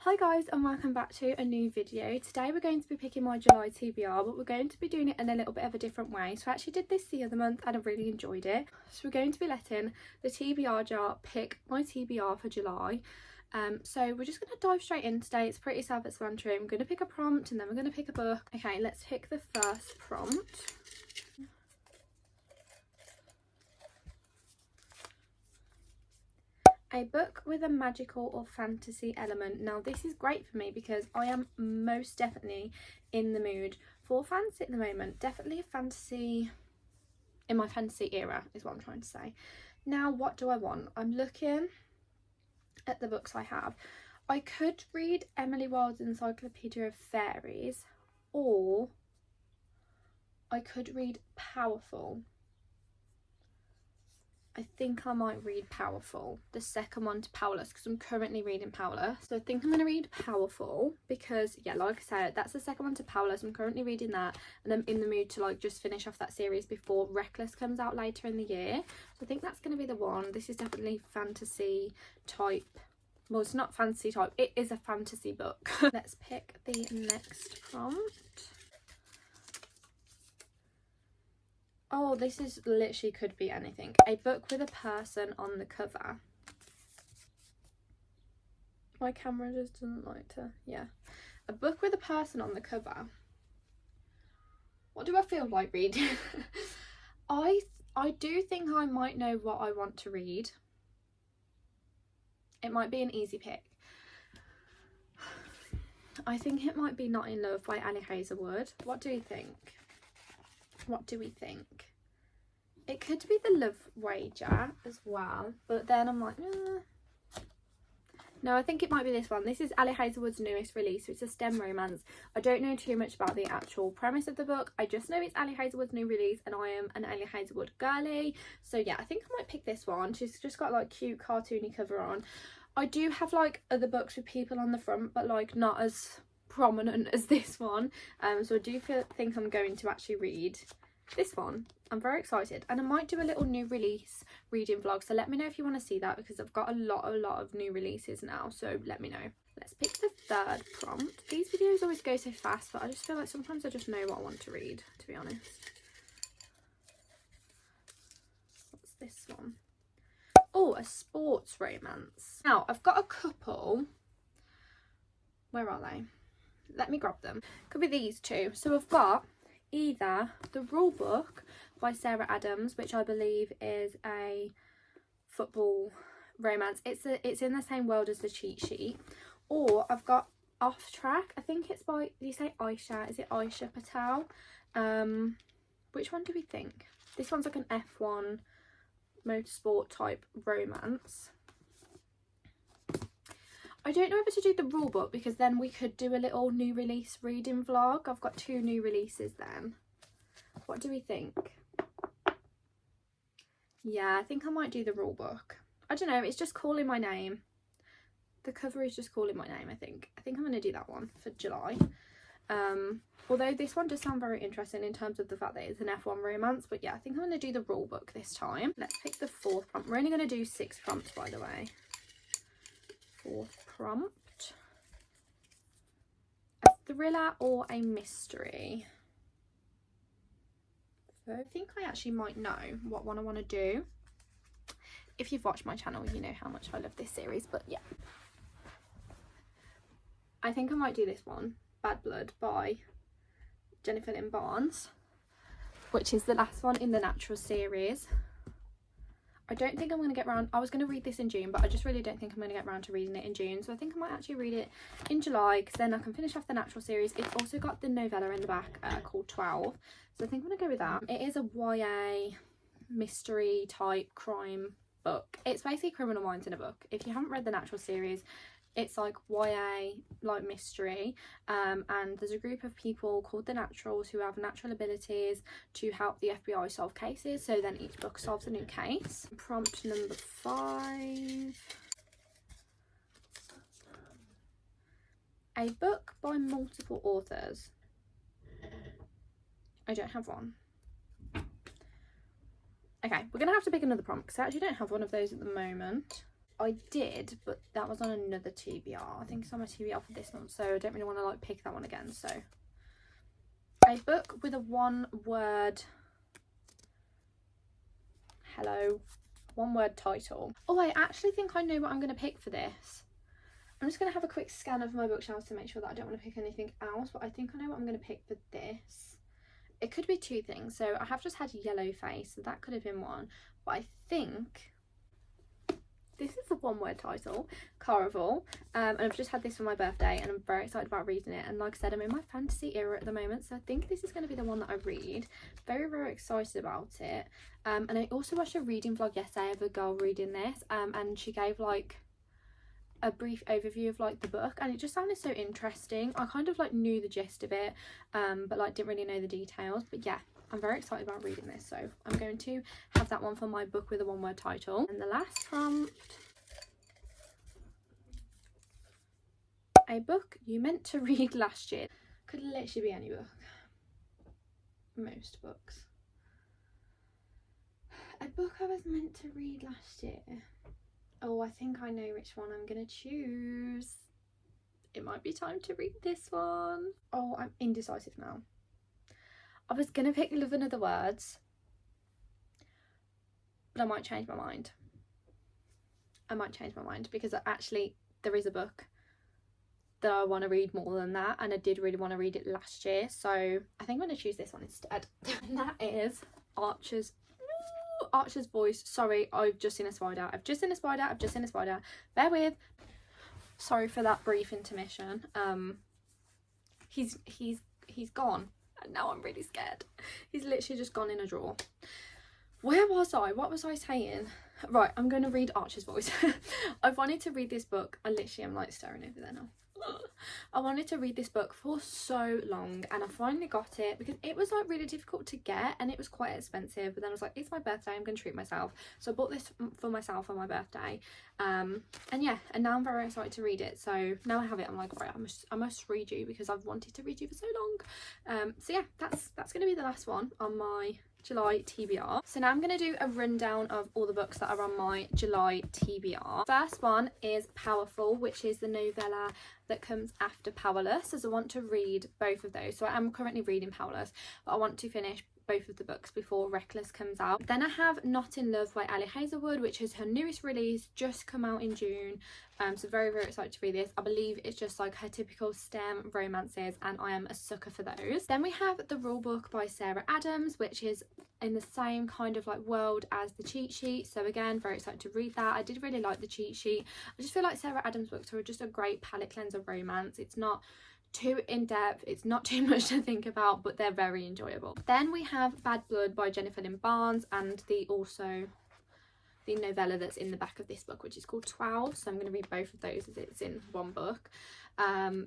Hi guys, and welcome back to a new video. Today we're going to be picking my July TBR, but we're going to be doing it in a little bit of a different way. So I actually did this the other month and I really enjoyed it. So we're going to be letting the TBR jar pick my TBR for July. So we're just going to dive straight in today. It's pretty self-explanatory. I'm going to pick a prompt and then we're going to pick a book. Okay, let's pick the first prompt. A book with a magical or fantasy element. Now this is great for me because I am most definitely in the mood for fantasy at the moment. Definitely a fantasy, in my fantasy era is what I'm trying to say. Now what do I want? I'm looking at the books I have. I could read Emily Wilde's Encyclopedia of Fairies, or I could read Powerful. I think I might read Powerful, the second one to Powerless, because I'm currently reading Powerless. So I think I'm going to read Powerful because, yeah, like I said, that's the second one to Powerless. I'm currently reading that and I'm in the mood to like just finish off that series before Reckless comes out later in the year. So I think that's going to be the one. This is definitely fantasy type. Well, it's not fantasy type. It is a fantasy book. Let's pick the next prompt. Oh, this is literally could be anything. A book with a person on the cover. My camera just doesn't like to, yeah. A book with a person on the cover. What do I feel like reading? I do think I might know what I want to read. It might be an easy pick. I think it might be Not in Love by Annie Hazelwood. What do you think? What do we think? It could be The Love Wager as well, but then I'm like, no, I think it might be this one. This is Annie Hazelwood's newest release, so it's a STEM romance. I don't know too much about the actual premise of the book. I just know it's Annie Hazelwood's new release and I am an Annie Hazelwood girly. So yeah, I think I might pick this one. She's just got like cute cartoony cover on. I do have like other books with people on the front, but like not as prominent as this one. So I do think I'm going to actually read this one. I'm very excited, and I might do a little new release reading vlog, so let me know if you want to see that, because I've got a lot of new releases now, so let me know. Let's pick the third prompt. These videos always go so fast, but I just feel like sometimes I just know what I want to read, to be honest. What's this one? Oh, a sports romance. Now I've got a couple. Where are they? Let me grab them. Could be these two. So I've got either The Rule Book by Sarah Adams, which I believe is a football romance. It's in the same world as The Cheat Sheet. Or I've got Off Track. I think it's by, do you say Aisha? Is it Aisha Patel? Which one do we think? This one's like an F1 motorsport type romance. I don't know whether to do The Rule Book, because then we could do a little new release reading vlog. I've got 2 new releases then. What do we think? Yeah, I think I might do The Rule Book. I don't know, it's just calling my name. The cover is just calling my name, I think. I think I'm going to do that one for July. Although this one does sound very interesting in terms of the fact that it's an F1 romance. But yeah, I think I'm going to do The Rule Book this time. Let's pick the 4th prompt. We're only going to do 6 prompts, by the way. 4th prompt. A thriller or a mystery? So I think I actually might know what one I want to do. If you've watched my channel, you know how much I love this series, but yeah. I think I might do this one, Bad Blood by Jennifer Lynn Barnes, which is the last one in the Natural series. I don't think I'm going to get around, I was going to read this in June, but I just really don't think I'm going to get around to reading it in June. So I think I might actually read it in July, because then I can finish off the Natural series. It's also got the novella in the back called 12. So I think I'm going to go with that. It is a YA mystery type crime book. It's basically Criminal Minds in a book. If you haven't read the Natural series, it's like YA, like mystery, and there's a group of people called the Naturals who have natural abilities to help the FBI solve cases. So then each book solves a new case. Prompt number 5. A book by multiple authors. I don't have one. Okay, we're gonna have to pick another prompt because I actually don't have one of those at the moment. I did, but that was on another TBR. I think it's on my TBR for this month, so I don't really want to like pick that one again. So a book with a one-word one-word title. Oh, I actually think I know what I'm going to pick for this. I'm just going to have a quick scan of my bookshelves to make sure that I don't want to pick anything else, but I think I know what I'm going to pick for this. It could be two things. So I have just had Yellow Face, so that could have been one, but I think this is a one-word title, Caraval, and I've just had this for my birthday and I'm very excited about reading it. And like I said, I'm in my fantasy era at the moment, so I think this is going to be the one that I read. Very, very excited about it. And I also watched a reading vlog yesterday of a girl reading this, and she gave like a brief overview of like the book, and it just sounded so interesting. I kind of like knew the gist of it, but like didn't really know the details. But yeah, I'm very excited about reading this, so I'm going to have that one for my book with a one-word title. And the last prompt, a book you meant to read last year. Could literally be any book. Most books. A book I was meant to read last year. Oh, I think I know which one I'm gonna choose. It might be time to read this one. Oh, I'm indecisive now. I was gonna pick Love and Other Words, but I might change my mind. I might change my mind because actually there is a book that I want to read more than that, and I did really want to read it last year, so I think I'm going to choose this one instead. And that is Archer's Voice. Sorry, I've just seen a spider. I've just seen a spider. Bear with. Sorry for that brief intermission. He's gone, and now I'm really scared. He's literally just gone in a drawer. Where was I? What was I saying? Right, I'm going to read Archer's Voice. I've wanted to read this book. I literally am like staring over there now. I wanted to read this book for so long, and I finally got it because it was like really difficult to get and it was quite expensive. But then I was like, it's my birthday, I'm going to treat myself, so I bought this for myself on my birthday. And yeah, and now I'm very excited to read it. So now I have it, I'm like, right, I must read you because I've wanted to read you for so long. So yeah, that's going to be the last one on my July TBR. So now I'm going to do a rundown of all the books that are on my July TBR. First one is Powerful, which is the novella that comes after Powerless, as I want to read both of those. So I am currently reading Powerless, but I want to finish both of the books before Reckless comes out. Then I have Not in Love by Ali Hazelwood, which is her newest release, just come out in June. So very, very excited to read this. I believe it's just like her typical STEM romances, and I am a sucker for those. Then we have The Rule Book by Sarah Adams, which is in the same kind of like world as The Cheat Sheet. So again, very excited to read that. I did really like The Cheat Sheet. I just feel like Sarah Adams books are just a great palette cleanser of romance. It's not too in-depth, it's not too much to think about, but they're very enjoyable. Then we have Bad Blood by Jennifer Lynn Barnes, and the novella that's in the back of this book, which is called 12. So I'm going to read both of those as it's in one book.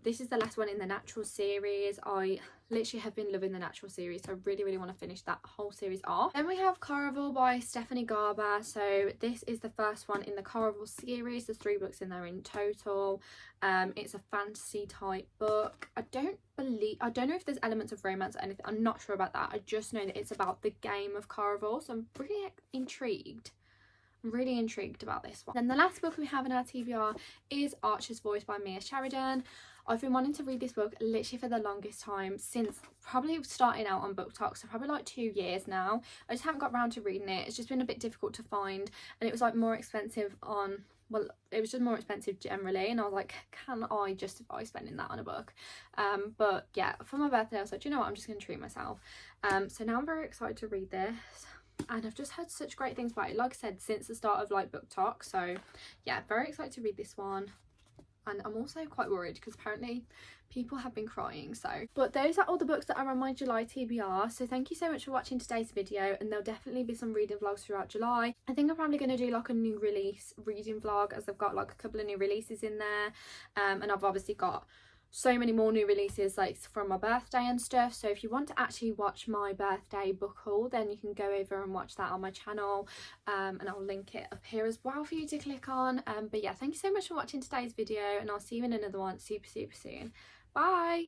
This is the last one in the Natural series. I literally have been loving the Natural series, so I really, really want to finish that whole series off. Then we have Caraval by Stephanie Garber. So this is the first one in the Caraval series. There's 3 books in there in total. It's a fantasy type book. I don't know if there's elements of romance or anything. I'm not sure about that. I just know that it's about the game of Caraval, so I'm really intrigued. Really intrigued about this one. Then the last book we have in our TBR is Archer's Voice by Mia Sheridan. I've been wanting to read this book literally for the longest time, since probably starting out on BookTok, so probably like 2 years now. I just haven't got around to reading it. It's just been a bit difficult to find, and it was like more expensive on, well, it was just more expensive generally, and I was like, can I justify spending that on a book? But yeah, for my birthday I was like, do you know what, I'm just going to treat myself. So now I'm very excited to read this. And I've just heard such great things about it, like I said, since the start of like BookTok. So yeah, very excited to read this one. And I'm also quite worried because apparently people have been crying. So, but those are all the books that are on my July TBR. So thank you so much for watching today's video, and there'll definitely be some reading vlogs throughout July. I think I'm probably going to do like a new release reading vlog, as I've got like a couple of new releases in there, and I've obviously got so many more new releases like from my birthday and stuff. So if you want to actually watch my birthday book haul, then you can go over and watch that on my channel, and I'll link it up here as well for you to click on. But yeah, thank you so much for watching today's video, and I'll see you in another one super soon. Bye.